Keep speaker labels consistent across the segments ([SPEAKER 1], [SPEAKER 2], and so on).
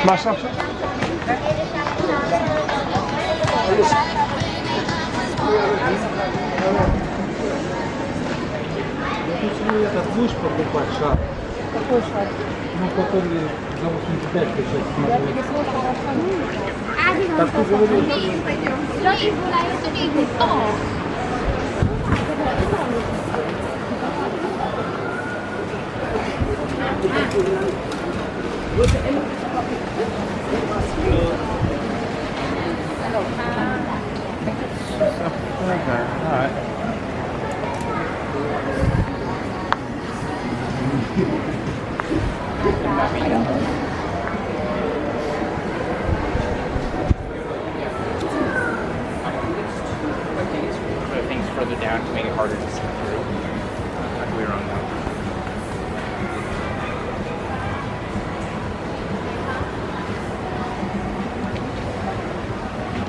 [SPEAKER 1] Maşallah.
[SPEAKER 2] Этот будешь покупать шар?
[SPEAKER 3] Какой шар?
[SPEAKER 2] Ну, который за 85 ты сейчас
[SPEAKER 3] Я
[SPEAKER 2] смотрел.
[SPEAKER 3] пересмотрела ваш.
[SPEAKER 2] Так ты говорил.
[SPEAKER 1] Okay, all right.
[SPEAKER 4] Put things further down to make it harder to see through. Like we were on that.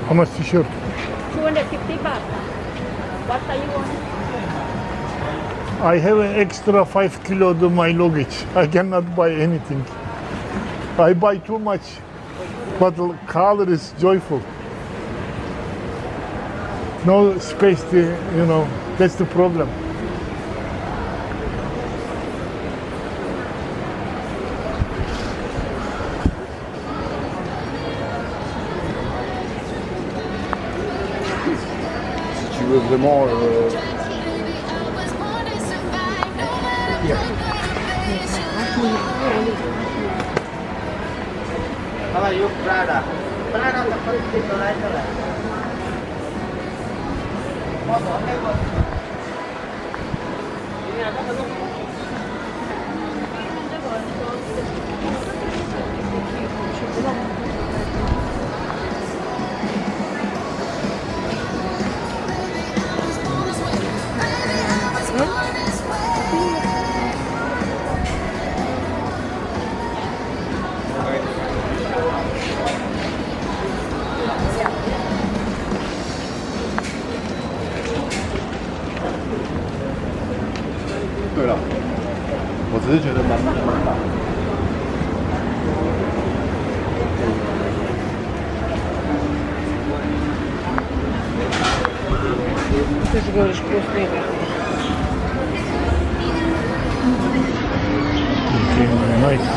[SPEAKER 1] How much t-shirt?
[SPEAKER 3] 250 baht. What are you want?
[SPEAKER 1] I have an extra 5 kilo of my luggage. I cannot buy anything. I buy too much, but the color is joyful. No space to, you know, that's the problem.
[SPEAKER 2] Si tu veux vraiment...对了，我只是觉得蛮大。
[SPEAKER 3] Ты же говоришь, вкусный.
[SPEAKER 1] Okay, nice.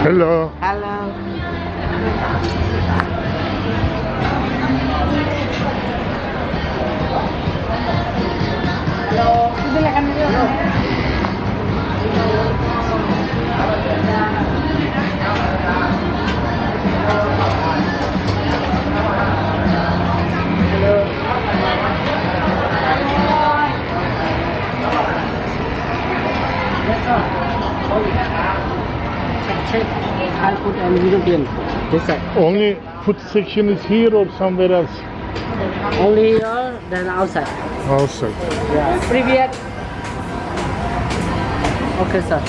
[SPEAKER 1] Hello.
[SPEAKER 3] Hello. Hello. Bibili kami dito. Check. I'll put an European. This side.
[SPEAKER 1] Only food section is here or somewhere else?
[SPEAKER 3] Only here, then outside.
[SPEAKER 1] Outside.
[SPEAKER 3] Yeah. Привет. Okay, sir.